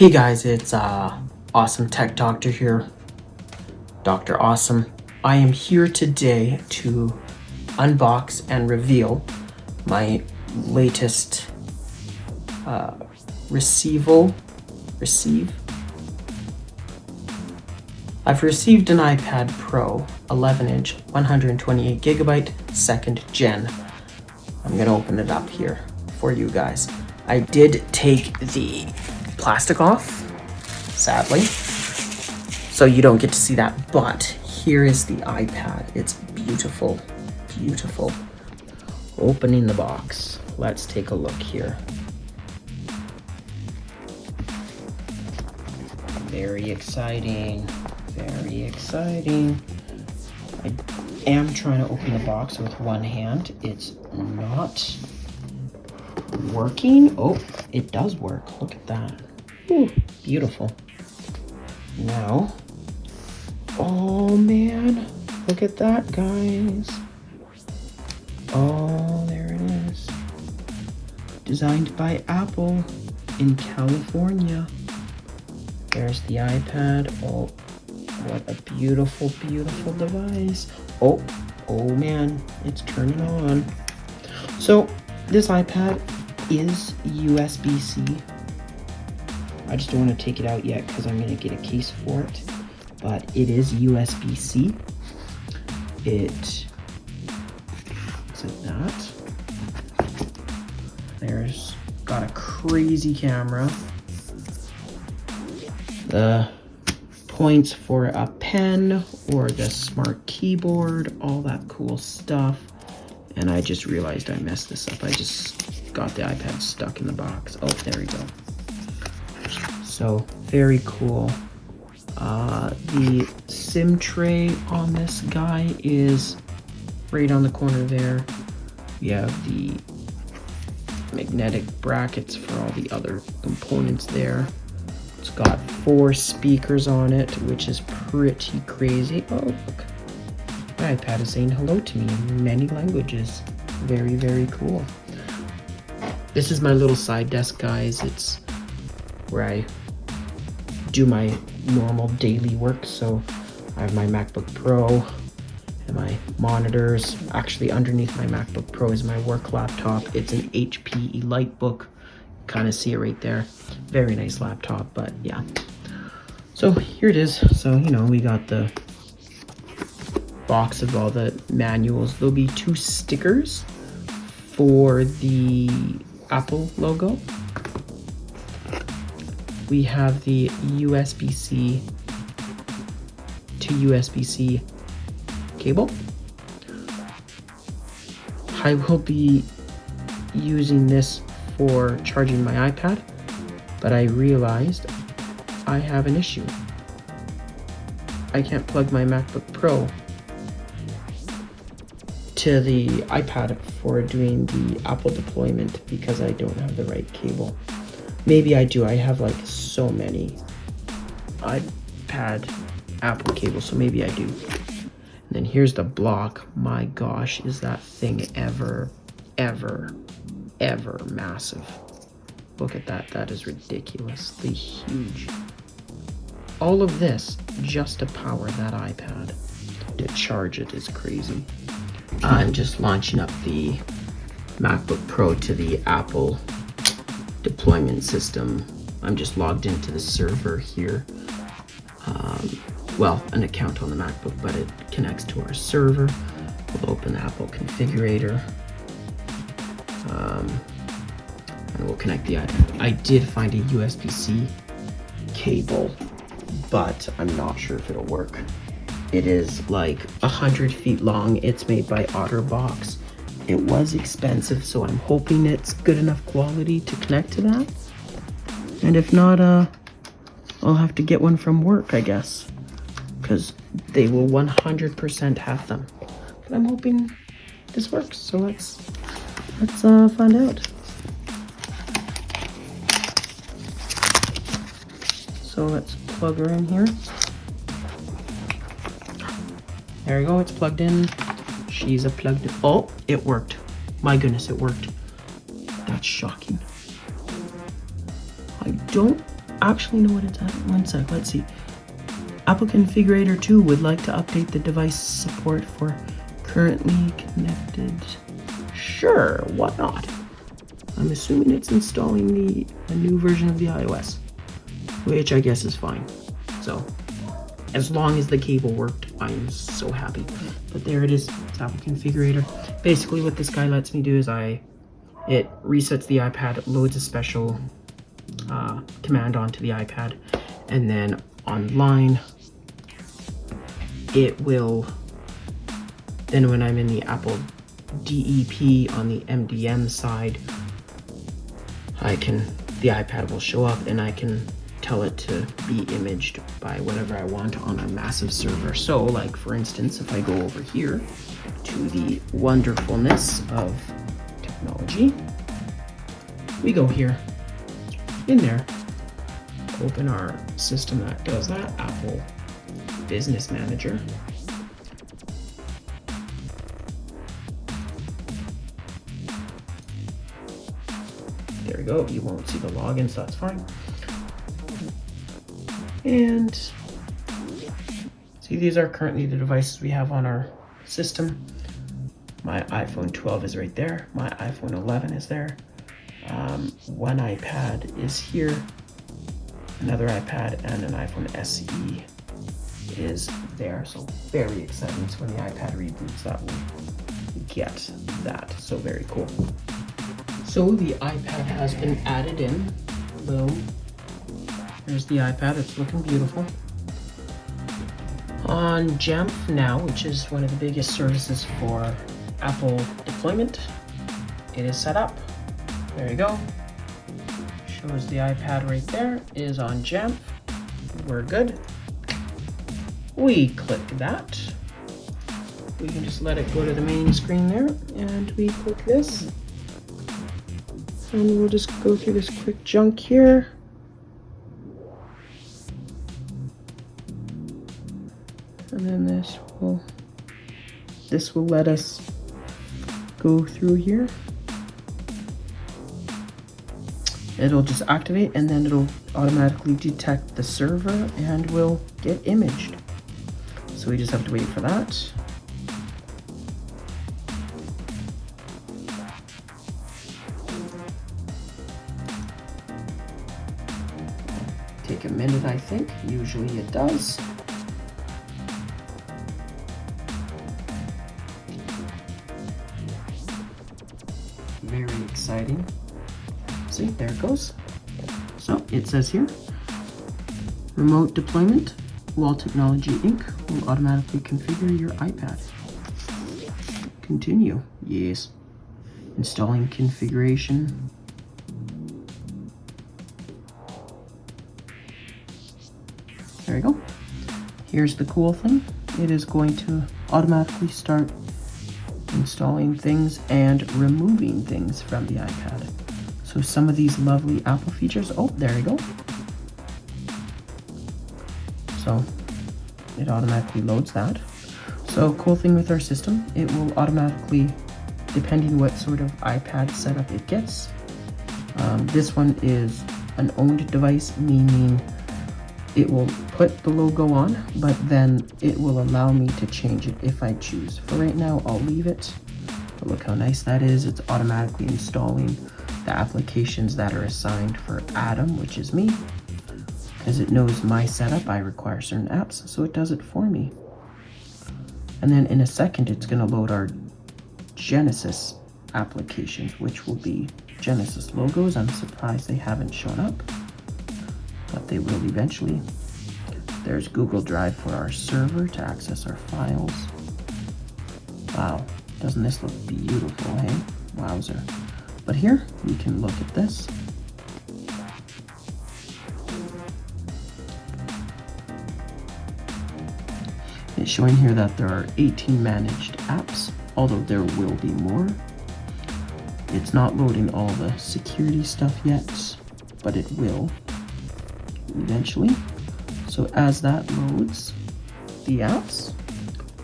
Hey guys, it's AwesomeTechDoctor here, Dr. Awesome. I am here today to unbox and reveal my latest I've received an iPad Pro 11-inch 128GB 2nd gen. I'm gonna open it up here for you guys. I did take the plastic off, sadly, so you don't get to see that, but here is the iPad. It's beautiful, beautiful. Opening the box, let's take a look here. Very exciting, very exciting. I am trying to open the box with one hand. It's not working. Oh, it does work. Look at that. Ooh, beautiful. Now, oh man, look at that, guys. Oh, there it is. Designed by Apple in California. There's the iPad. Oh, what a beautiful, beautiful device. Oh man, it's turning on. So this iPad is USB-C. I just don't want to take it out yet because I'm going to get a case for it. But it is USB-C. It is like that. There's got a crazy camera. The points for a pen or the smart keyboard, all that cool stuff. And I just realized I messed this up. I just got the iPad stuck in the box. Oh, there we go. So very cool. The SIM tray on this guy is right on the corner there. We have the magnetic brackets for all the other components there. It's got 4 speakers on it, which is pretty crazy. Oh, look. My iPad is saying hello to me in many languages. Very, very cool. This is my little side desk, guys. It's where I do my normal daily work. So I have my MacBook Pro and my monitors. Actually, underneath my MacBook Pro is my work laptop. It's an HP EliteBook. Kind of see it right there. Very nice laptop, but yeah. So here it is. So, you know, we got the box of all the manuals. There'll be 2 stickers for the Apple logo. We have the USB-C to USB-C cable. I will be using this for charging my iPad, but I realized I have an issue. I can't plug my MacBook Pro to the iPad for doing the Apple deployment because I don't have the right cable. Maybe I do. I have like so many iPad Apple cables, so maybe I do. And then here's the block. My gosh, is that thing ever massive. Look at that. That is ridiculously huge. All of this just to power that iPad. To charge it is crazy. I'm just launching up the MacBook Pro to the Apple deployment system. I'm just logged into the server here. Well, an account on the MacBook, but it connects to our server. We'll open the Apple configurator. And we'll connect the iPad. I did find a USB-C cable, but I'm not sure if it'll work. It is like 100 feet long. It's made by OtterBox. It was expensive, so I'm hoping it's good enough quality to connect to that. And if not, I'll have to get one from work, I guess, because they will 100% have them. But I'm hoping this works, so let's find out. So let's plug her in here. There we go, it's plugged in. She's plugged in. Oh, it worked. My goodness, it worked. That's shocking. I don't actually know what it's at. One sec, let's see. Apple Configurator 2 would like to update the device support for currently connected. Sure, why not? I'm assuming it's installing a new version of the iOS, which I guess is fine. So, as long as the cable worked, I'm so happy. But there it is, it's Apple Configurator. Basically what this guy lets me do is it resets the iPad, loads a special command onto the iPad, and then online it will, then when I'm in the Apple DEP on the MDM side, the iPad will show up and I can tell it to be imaged by whatever I want on a massive server. So like for instance, if I go over here to the wonderfulness of technology, we go here, in there, open our system that does that, Apple Business Manager. There we go, you won't see the login, so that's fine. And see, these are currently the devices we have on our system. My iPhone 12 is right there, my iPhone 11 is there. One iPad is here, another iPad, and an iPhone SE is there. So very exciting. So when the iPad reboots, that will get that. So very cool. So the iPad has been added in. Boom. There's the iPad. It's looking beautiful. On Jamf now, which is one of the biggest services for Apple deployment, it is set up. There you go. Shows the iPad right there, is on Jamf. We're good. We click that. We can just let it go to the main screen there, and we click this. And we'll just go through this quick junk here. And then this will let us go through here. It'll just activate and then it'll automatically detect the server and will get imaged. So we just have to wait for that. Take a minute, I think. Usually it does. Very exciting. See, there it goes. So it says here, remote deployment, Wall Technology Inc. will automatically configure your iPad. Continue. Yes. Installing configuration. There you go. Here's the cool thing. It is going to automatically start installing things and removing things from the iPad. So some of these lovely Apple features, oh, there you go. So it automatically loads that. So cool thing with our system, it will automatically, depending what sort of iPad setup it gets. This one is an owned device, meaning it will put the logo on, but then it will allow me to change it if I choose. For right now, I'll leave it. But look how nice that is. It's automatically installing the applications that are assigned for Adam, which is me. As it knows my setup, I require certain apps, so it does it for me. And then in a second, it's gonna load our Genesis applications, which will be Genesis logos. I'm surprised they haven't shown up, but they will eventually. There's Google Drive for our server to access our files. Wow, doesn't this look beautiful, hey? Wowzer. But here, we can look at this. It's showing here that there are 18 managed apps, although there will be more. It's not loading all the security stuff yet, but it will eventually. So as that loads the apps,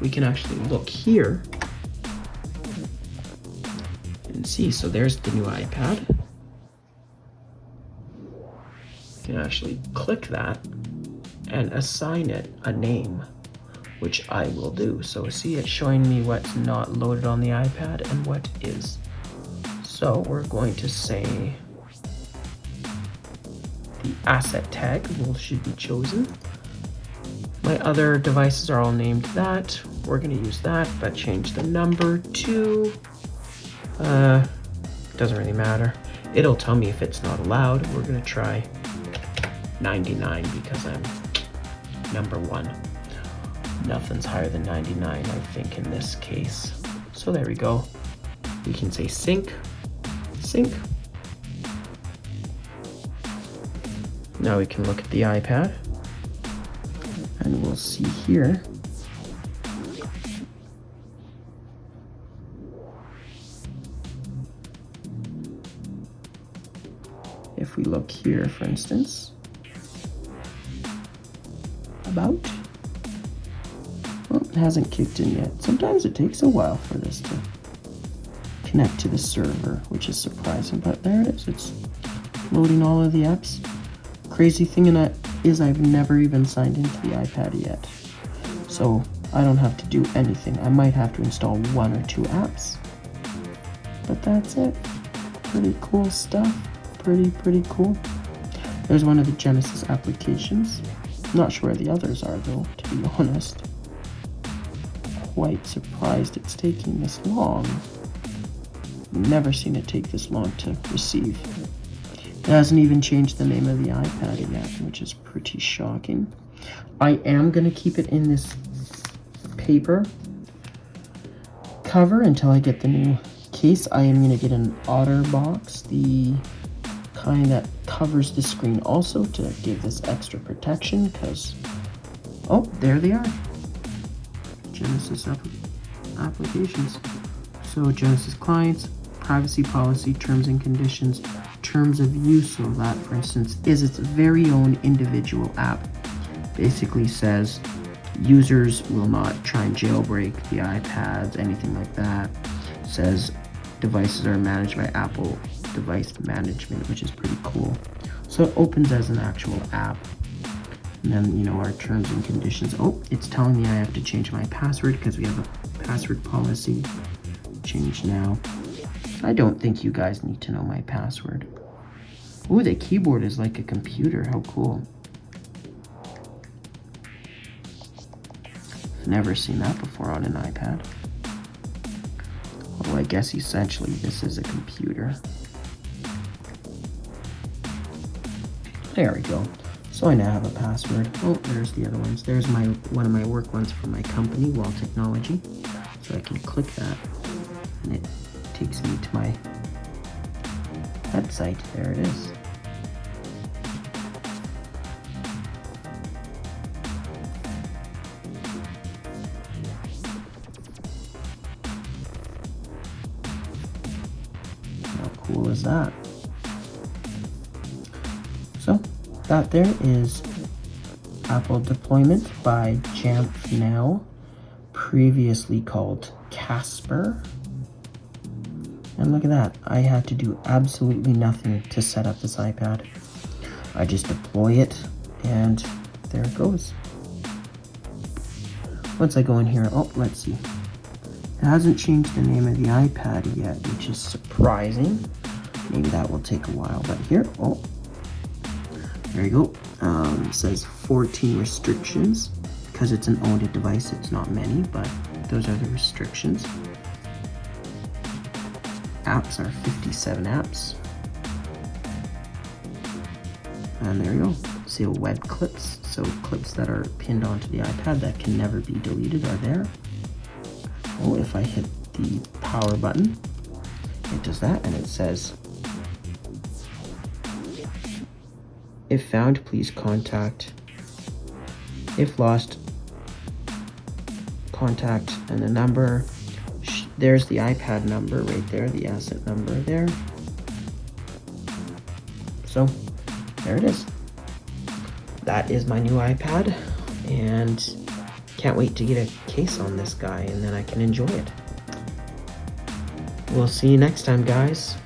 we can actually look here and see. So there's the new iPad. can actually click that and assign it a name, which I will do. So see, it's showing me what's not loaded on the iPad and what is. So we're going to say the asset tag should be chosen. My other devices are all named that. We're going to use that, but change the number to, doesn't really matter. It'll tell me if it's not allowed. We're going to try 99 because I'm number 1. Nothing's higher than 99, I think, in this case. So there we go. We can say sync. Now we can look at the iPad and we'll see here if we look here, for instance, about, well, it hasn't kicked in yet. Sometimes it takes a while for this to connect to the server, which is surprising, but there it is. It's loading all of the apps. Crazy thing in that is I've never even signed into the iPad yet, so I don't have to do anything. I might have to install 1 or 2 apps, but that's it. Pretty cool stuff. Pretty cool. There's one of the Genesis applications. Not sure where the others are though, to be honest. Quite surprised it's taking this long. Never seen it take this long to receive. It hasn't even changed the name of the iPad yet, which is pretty shocking. I am going to keep it in this paper cover until I get the new case. I am going to get an OtterBox, the kind that covers the screen also, to give this extra protection, because, oh, there they are. Genesis applications. So Genesis clients, privacy policy, terms and conditions, terms of use. So that, for instance, is its very own individual app. Basically says users will not try and jailbreak the iPads, anything like that. Says devices are managed by Apple Device Management, which is pretty cool. So it opens as an actual app. And then, you know, our terms and conditions. Oh, it's telling me I have to change my password because we have a password policy. Change now. I don't think you guys need to know my password. Ooh, the keyboard is like a computer. How cool. Never seen that before on an iPad. Well, I guess essentially this is a computer. There we go. So I now have a password. Oh, there's the other ones. There's one of my work ones for my company, Wall Technology. So I can click that and it takes me to my website. There it is. How cool is that? So that there is Apple deployment by Jamf Now, previously called Casper. And look at that, I had to do absolutely nothing to set up this iPad. I just deploy it and there it goes. Once I go in here, oh, let's see. It hasn't changed the name of the iPad yet, which is surprising. Maybe that will take a while, but here, oh, there you go. It says 14 restrictions. Because it's an owned device, it's not many, but those are the restrictions. Apps are 57 apps. And there you go. See web clips. So clips that are pinned onto the iPad that can never be deleted are there. Oh, if I hit the power button, it does that, and it says, if found, please contact. If lost, contact, and the number. There's the iPad number right there, the asset number there. So there it is. That is my new iPad, and can't wait to get a case on this guy, and then I can enjoy it. We'll see you next time, guys.